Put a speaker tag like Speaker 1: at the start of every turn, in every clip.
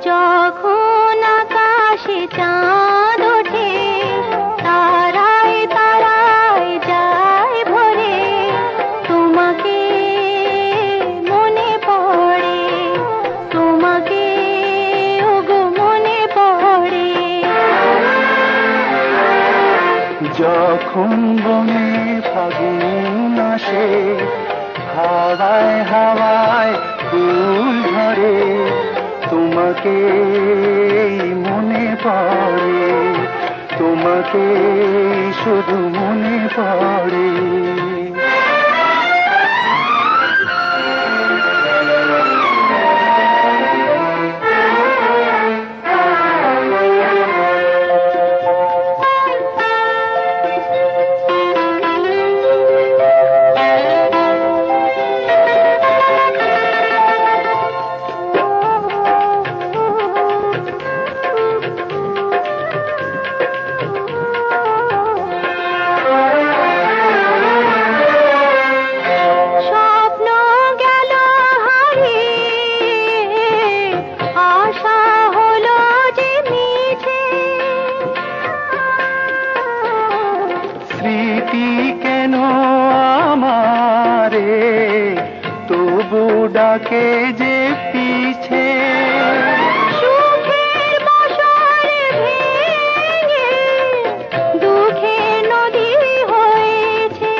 Speaker 1: যখন আকাশে চাঁদ ওঠে, তারায় তারায় যায় ভরে, তোমাকে মনে পড়ে, তোমাকে ওগো মনে পড়ে।
Speaker 2: যখন বনে ফাগুন আসে, হাওয়ায় হাওয়ায় ফুল ঝরে, তোমাকে মনে পড়ে, তোমাকে শুধু মনে পড়ে। স্মৃতি কেন আমারে তবু ডাকে যে পিছে,
Speaker 1: সুখের বাসর ভেঙে দুঃখের নদী হয়েছে।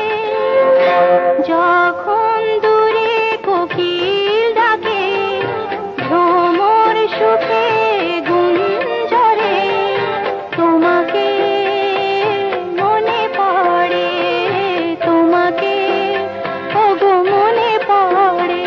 Speaker 1: যখন দূরে কোকিল ডাকে, ভ্রমর সুখে গুঞ্জরে, তোমাকে মনে পড়ে, তোমাকে ওগো মনে পড়ে।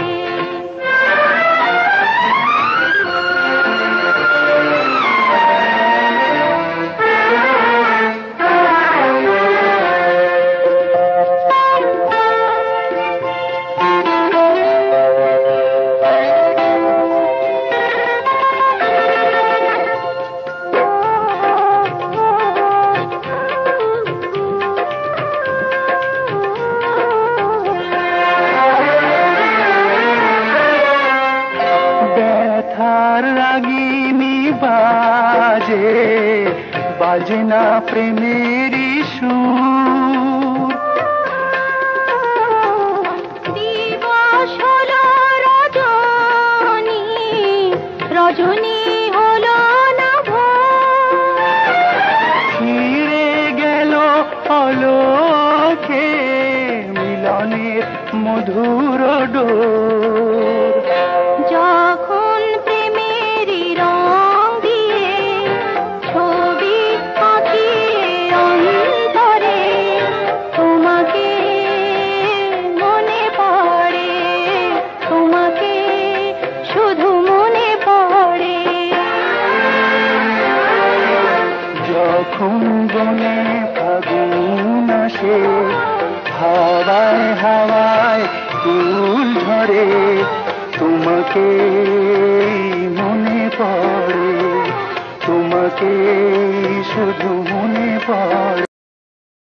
Speaker 2: ব্যথার রাগিনী বাজে, বাজে না প্রেমেরই সুর।
Speaker 1: দিবস হলো রজনী, রজনী হলো না ভোর।
Speaker 2: ফিরে গেল অলোকে মিলনের মধুর ডোর।
Speaker 1: যখন প্রেমেরই রং দিয়ে ছবি আঁকি অন্তরে, তোমাকে মনে পড়ে, তোমাকে শুধু মনে পড়ে।
Speaker 2: যখন বনে ফাগুন আসে, হাওয়ায় হাওয়ায় ফুল ঝরে, তোমাকে মনে পড়ে, তোমাকে শুধু মনে পড়ে।